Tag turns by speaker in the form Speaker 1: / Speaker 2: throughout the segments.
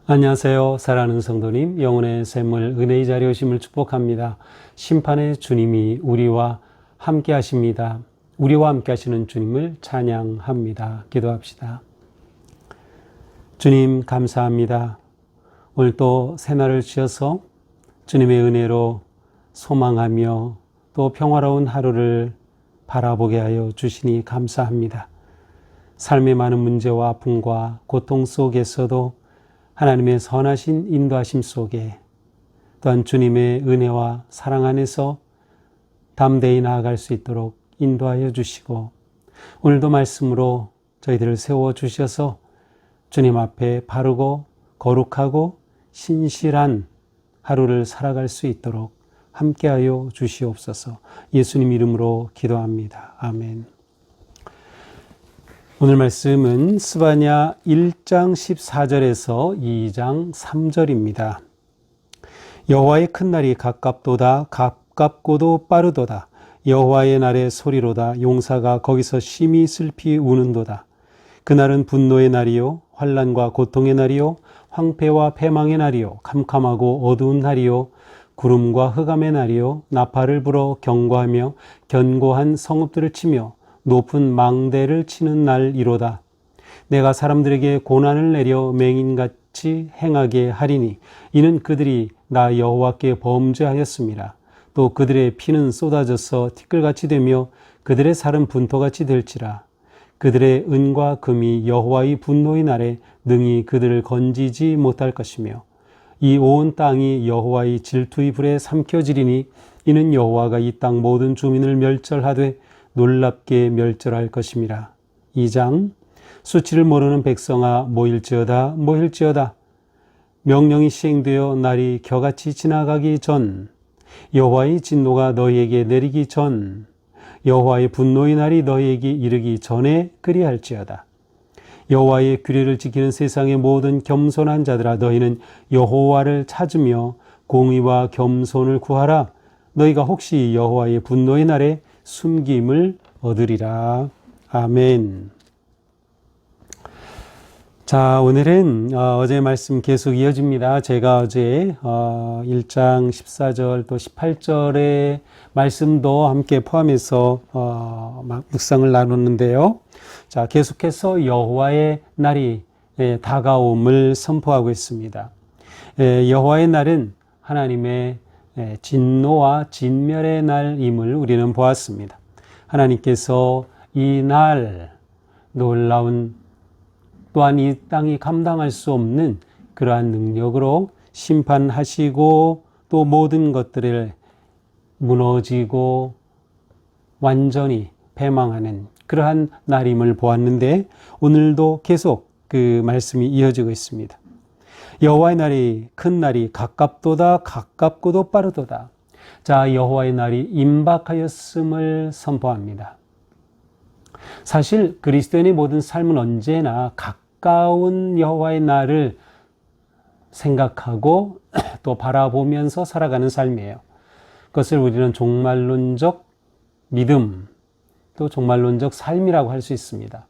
Speaker 1: 안녕하세요. 사랑하는 성도님, 영혼의 샘물 은혜의 자리에 오심을 축복합니다. 심판의 주님이 우리와 함께 하십니다. 우리와 함께 하시는 주님을 찬양합니다. 기도합시다. 주님 감사합니다. 오늘 또 새날을 주셔서 주님의 은혜로 소망하며 또 평화로운 하루를 바라보게 하여 주시니 감사합니다. 삶의 많은 문제와 아픔과 고통 속에서도 하나님의 선하신 인도하심 속에 또한 주님의 은혜와 사랑 안에서 담대히 나아갈 수 있도록 인도하여 주시고, 오늘도 말씀으로 저희들을 세워주셔서 주님 앞에 바르고 거룩하고 신실한 하루를 살아갈 수 있도록 함께하여 주시옵소서. 예수님 이름으로 기도합니다. 아멘. 오늘 말씀은 스바냐 1장 14절에서 2장 3절입니다. 여호와의 큰 날이 가깝도다. 가깝고도 빠르도다. 여호와의 날의 소리로다. 용사가 거기서 심히 슬피 우는도다. 그날은 분노의 날이요 환난과 고통의 날이요 황폐와 패망의 날이요 캄캄하고 어두운 날이요 구름과 흑암의 날이요 나팔을 불어 경고하며 견고한 성읍들을 치며 높은 망대를 치는 날이로다. 내가 사람들에게 고난을 내려 맹인같이 행하게 하리니 이는 그들이 나 여호와께 범죄하였습니다. 또 그들의 피는 쏟아져서 티끌같이 되며 그들의 살은 분토같이 될지라. 그들의 은과 금이 여호와의 분노의 날에 능히 그들을 건지지 못할 것이며 이 온 땅이 여호와의 질투의 불에 삼켜지리니 이는 여호와가 이 땅 모든 주민을 멸절하되 놀랍게 멸절할 것임이라. 2장 수치를 모르는 백성아 모일지어다 모일지어다. 명령이 시행되어 날이 겨같이 지나가기 전 여호와의 진노가 너희에게 내리기 전 여호와의 분노의 날이 너희에게 이르기 전에 그리할지어다. 여호와의 규례를 지키는 세상의 모든 겸손한 자들아 너희는 여호와를 찾으며 공의와 겸손을 구하라. 너희가 혹시 여호와의 분노의 날에 숨김을 얻으리라. 아멘. 자, 오늘은 어제 말씀 계속 이어집니다. 제가 어제 1장 14절 또 18절의 말씀도 함께 포함해서 묵상을 나눴는데요. 자, 계속해서 여호와의 날이 다가옴을 선포하고 있습니다. 여호와의 날은 하나님의 진노와 진멸의 날임을 우리는 보았습니다. 하나님께서 이 날 놀라운 또한 이 땅이 감당할 수 없는 그러한 능력으로 심판하시고 또 모든 것들을 무너지고 완전히 패망하는 그러한 날임을 보았는데 오늘도 계속 그 말씀이 이어지고 있습니다. 여호와의 날이 큰 날이 가깝도다. 가깝고도 빠르도다. 자, 여호와의 날이 임박하였음을 선포합니다. 사실 그리스도인의 모든 삶은 언제나 가까운 여호와의 날을 생각하고 또 바라보면서 살아가는 삶이에요. 그것을 우리는 종말론적 믿음 또 종말론적 삶이라고 할 수 있습니다.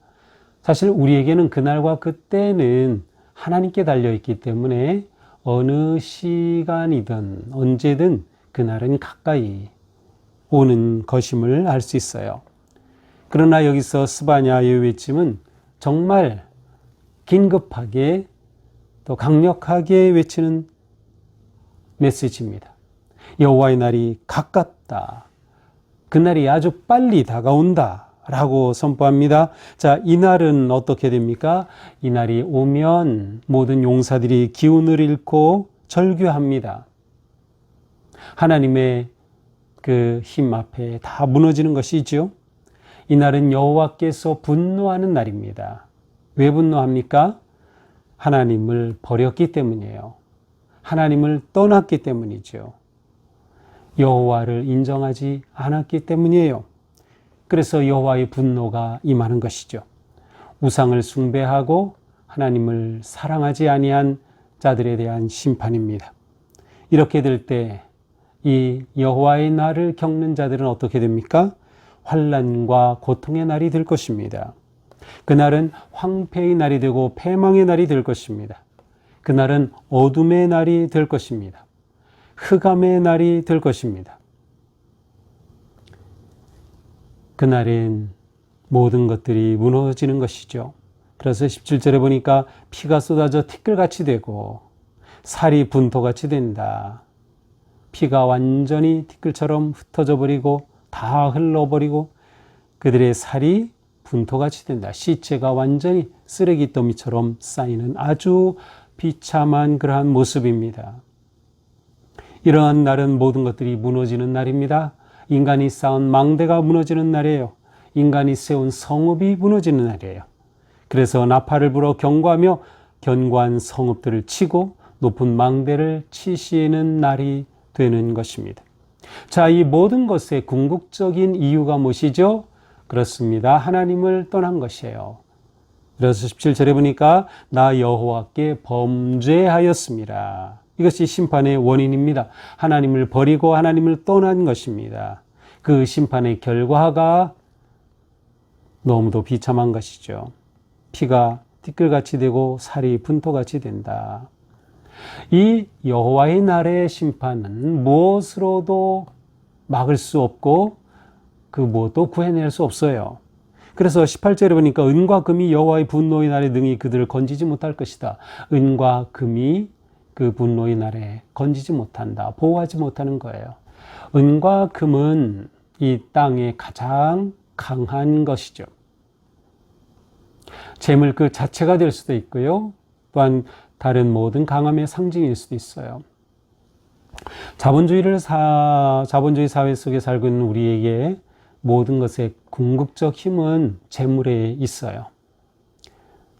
Speaker 1: 사실 우리에게는 그날과 그때는 하나님께 달려있기 때문에 어느 시간이든 언제든 그날은 가까이 오는 것임을 알 수 있어요. 그러나 여기서 스바냐의 외침은 정말 긴급하게 또 강력하게 외치는 메시지입니다. 여호와의 날이 가깝다. 그날이 아주 빨리 다가온다. 라고 선포합니다. 자, 이 날은 어떻게 됩니까? 이 날이 오면 모든 용사들이 기운을 잃고 절규합니다. 하나님의 그 힘 앞에 다 무너지는 것이죠. 이 날은 여호와께서 분노하는 날입니다. 왜 분노합니까? 하나님을 버렸기 때문이에요. 하나님을 떠났기 때문이죠. 여호와를 인정하지 않았기 때문이에요. 그래서 여호와의 분노가 임하는 것이죠. 우상을 숭배하고 하나님을 사랑하지 아니한 자들에 대한 심판입니다. 이렇게 될 때 이 여호와의 날을 겪는 자들은 어떻게 됩니까? 환난과 고통의 날이 될 것입니다. 그날은 황폐의 날이 되고 패망의 날이 될 것입니다. 그날은 어둠의 날이 될 것입니다. 흑암의 날이 될 것입니다. 그날엔 모든 것들이 무너지는 것이죠. 그래서 17절에 보니까 피가 쏟아져 티끌같이 되고 살이 분토같이 된다. 피가 완전히 티끌처럼 흩어져 버리고 다 흘러버리고 그들의 살이 분토같이 된다. 시체가 완전히 쓰레기 더미처럼 쌓이는 아주 비참한 그러한 모습입니다. 이러한 날은 모든 것들이 무너지는 날입니다. 인간이 쌓은 망대가 무너지는 날이에요. 인간이 세운 성읍이 무너지는 날이에요. 그래서 나팔을 불어 경고하며 견고한 성읍들을 치고 높은 망대를 치시는 날이 되는 것입니다. 자, 이 모든 것의 궁극적인 이유가 무엇이죠? 그렇습니다. 하나님을 떠난 것이에요. 그래서 17절에 보니까 나 여호와께 범죄하였습니다. 이것이 심판의 원인입니다. 하나님을 버리고 하나님을 떠난 것입니다. 그 심판의 결과가 너무도 비참한 것이죠. 피가 티끌같이 되고 살이 분토같이 된다. 이 여호와의 날의 심판은 무엇으로도 막을 수 없고 그 무엇도 구해낼 수 없어요. 그래서 18절에 보니까 은과 금이 여호와의 분노의 날에 능히 그들을 건지지 못할 것이다. 은과 금이 그 분노의 날에 건지지 못한다. 보호하지 못하는 거예요. 은과 금은 이 땅의 가장 강한 것이죠. 재물 그 자체가 될 수도 있고요. 또한 다른 모든 강함의 상징일 수도 있어요. 자본주의 사회 속에 살고 있는 우리에게 모든 것의 궁극적 힘은 재물에 있어요.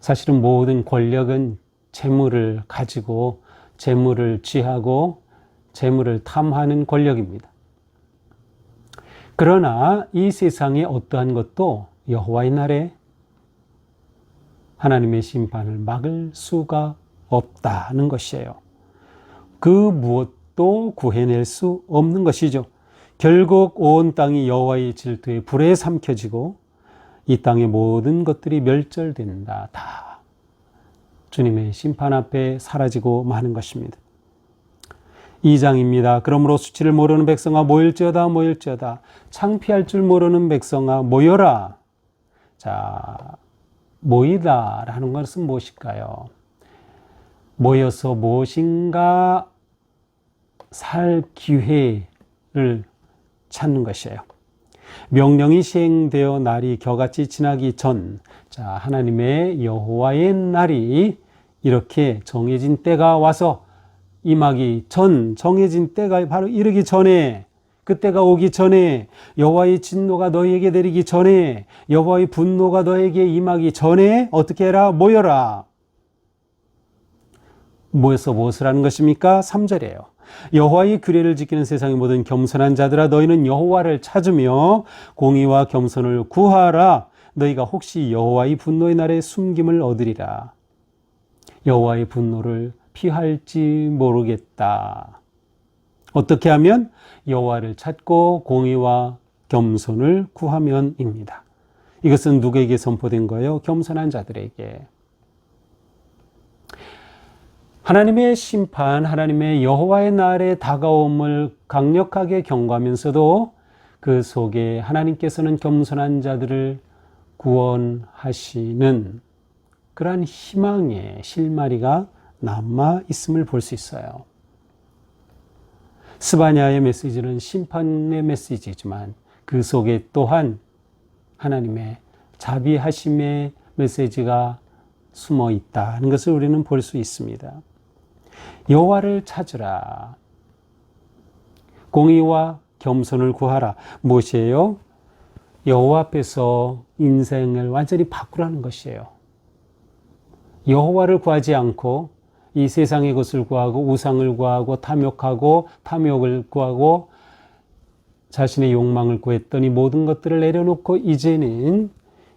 Speaker 1: 사실은 모든 권력은 재물을 가지고 재물을 취하고 재물을 탐하는 권력입니다. 그러나 이 세상의 어떠한 것도 여호와의 날에 하나님의 심판을 막을 수가 없다는 것이에요. 그 무엇도 구해낼 수 없는 것이죠. 결국 온 땅이 여호와의 질투에 불에 삼켜지고 이 땅의 모든 것들이 멸절된다. 다 주님의 심판 앞에 사라지고 마는 것입니다. 2장입니다. 그러므로 수치를 모르는 백성아 모일지어다 모일지어다. 창피할 줄 모르는 백성아 모여라. 자, 모이다라는 것은 무엇일까요? 모여서 무엇인가 살 기회를 찾는 것이에요. 명령이 시행되어 날이 겨같이 지나기 전, 자, 하나님의 여호와의 날이 이렇게 정해진 때가 와서 임하기 전, 정해진 때가 바로 이르기 전에, 그때가 오기 전에, 여호와의 진노가 너희에게 내리기 전에, 여호와의 분노가 너에게 임하기 전에 어떻게 해라? 모여라. 모여서 무엇을 하는 것입니까? 3절이에요. 여호와의 규례를 지키는 세상의 모든 겸손한 자들아 너희는 여호와를 찾으며 공의와 겸손을 구하라. 너희가 혹시 여호와의 분노의 날에 숨김을 얻으리라. 여호와의 분노를 피할지 모르겠다. 어떻게 하면? 여호와를 찾고 공의와 겸손을 구하면입니다. 이것은 누구에게 선포된 거예요? 겸손한 자들에게. 하나님의 심판, 하나님의 여호와의 날의 다가옴을 강력하게 경고하면서도 그 속에 하나님께서는 겸손한 자들을 구원하시는 그러한 희망의 실마리가 남아 있음을 볼 수 있어요. 스바냐의 메시지는 심판의 메시지지만 그 속에 또한 하나님의 자비하심의 메시지가 숨어 있다는 것을 우리는 볼 수 있습니다. 여호와를 찾으라. 공의와 겸손을 구하라. 무엇이에요? 여호와 앞에서 인생을 완전히 바꾸라는 것이에요. 여호와를 구하지 않고 이 세상의 것을 구하고 우상을 구하고 탐욕하고 탐욕을 구하고 자신의 욕망을 구했더니 모든 것들을 내려놓고 이제는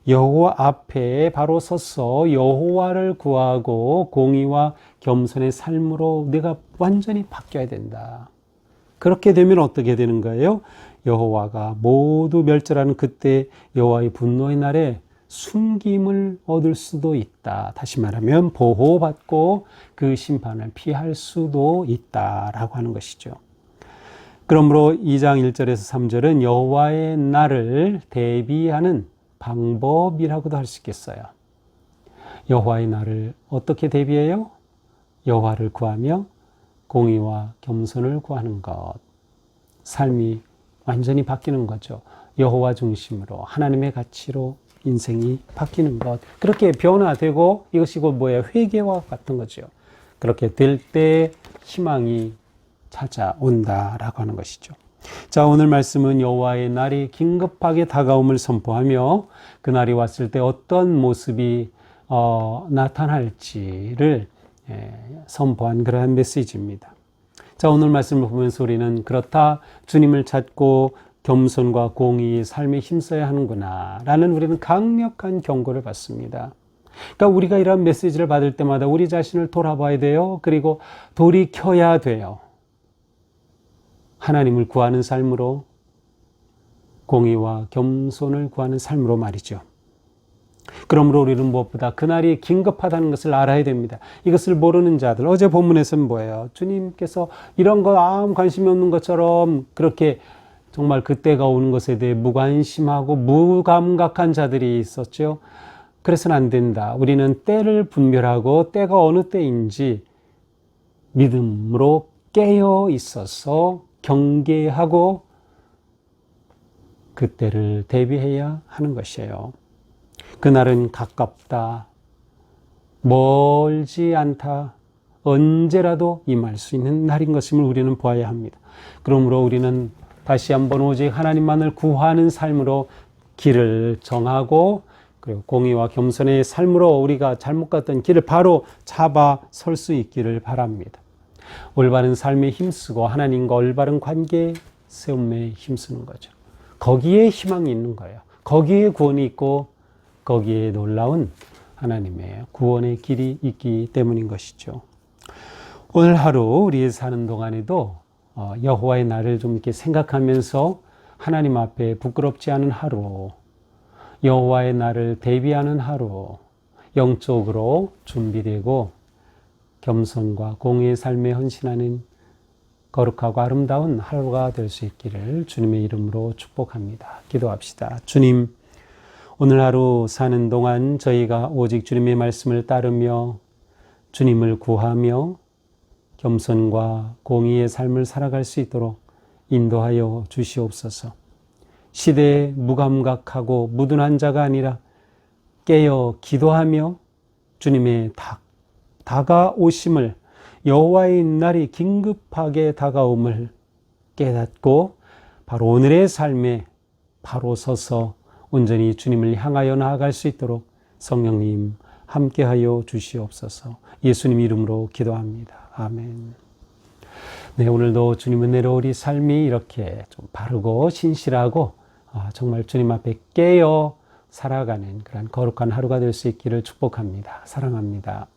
Speaker 1: 여호와 앞에 바로 서서 여호와를 구하고 공의와 겸손의 삶으로 내가 완전히 바뀌어야 된다. 그렇게 되면 어떻게 되는 거예요? 여호와가 모두 멸절하는 그때 여호와의 분노의 날에 숨김을 얻을 수도 있다. 다시 말하면 보호받고 그 심판을 피할 수도 있다라고 하는 것이죠. 그러므로 2장 1절에서 3절은 여호와의 날을 대비하는 방법이라고도 할 수 있겠어요. 여호와의 날을 어떻게 대비해요? 여호와를 구하며 공의와 겸손을 구하는 것. 삶이 완전히 바뀌는 거죠. 여호와 중심으로 하나님의 가치로 인생이 바뀌는 것. 그렇게 변화되고 이것이 곧 뭐예요? 회개와 같은 거죠. 그렇게 될 때 희망이 찾아온다라고 하는 것이죠. 자, 오늘 말씀은 여호와의 날이 긴급하게 다가옴을 선포하며 그 날이 왔을 때 어떤 모습이 나타날지를 선포한 그러한 메시지입니다. 자, 오늘 말씀을 보면서 우리는 그렇다, 주님을 찾고 겸손과 공의의 삶에 힘써야 하는구나 라는 우리는 강력한 경고를 받습니다. 그러니까 우리가 이런 메시지를 받을 때마다 우리 자신을 돌아봐야 돼요. 그리고 돌이켜야 돼요. 하나님을 구하는 삶으로, 공의와 겸손을 구하는 삶으로 말이죠. 그러므로 우리는 무엇보다 그날이 긴급하다는 것을 알아야 됩니다. 이것을 모르는 자들, 어제 본문에서는 뭐예요? 주님께서 이런 거 아무 관심이 없는 것처럼 그렇게 정말 그때가 오는 것에 대해 무관심하고 무감각한 자들이 있었죠. 그래서는 안 된다. 우리는 때를 분별하고 때가 어느 때인지 믿음으로 깨어 있어서 경계하고 그때를 대비해야 하는 것이에요. 그날은 가깝다, 멀지 않다, 언제라도 임할 수 있는 날인 것임을 우리는 보아야 합니다. 그러므로 우리는 다시 한번 오직 하나님만을 구하는 삶으로 길을 정하고, 그리고 공의와 겸손의 삶으로 우리가 잘못 갔던 길을 바로 잡아 설 수 있기를 바랍니다. 올바른 삶에 힘쓰고 하나님과 올바른 관계 세움에 힘쓰는 거죠. 거기에 희망이 있는 거예요. 거기에 구원이 있고 거기에 놀라운 하나님의 구원의 길이 있기 때문인 것이죠. 오늘 하루 우리 사는 동안에도 여호와의 날을 좀 이렇게 생각하면서 하나님 앞에 부끄럽지 않은 하루, 여호와의 날을 대비하는 하루, 영적으로 준비되고 겸손과 공의의 삶에 헌신하는 거룩하고 아름다운 하루가 될 수 있기를 주님의 이름으로 축복합니다. 기도합시다. 주님, 오늘 하루 사는 동안 저희가 오직 주님의 말씀을 따르며 주님을 구하며 겸손과 공의의 삶을 살아갈 수 있도록 인도하여 주시옵소서. 시대에 무감각하고 무둔한 자가 아니라 깨어 기도하며 주님의 다가오심을, 여호와의 날이 긴급하게 다가옴을 깨닫고 바로 오늘의 삶에 바로 서서 온전히 주님을 향하여 나아갈 수 있도록 성령님 함께하여 주시옵소서. 예수님 이름으로 기도합니다. 아멘. 네, 오늘도 주님 은혜로 우리 삶이 이렇게 좀 바르고 신실하고 정말 주님 앞에 깨어 살아가는 그런 거룩한 하루가 될 수 있기를 축복합니다. 사랑합니다.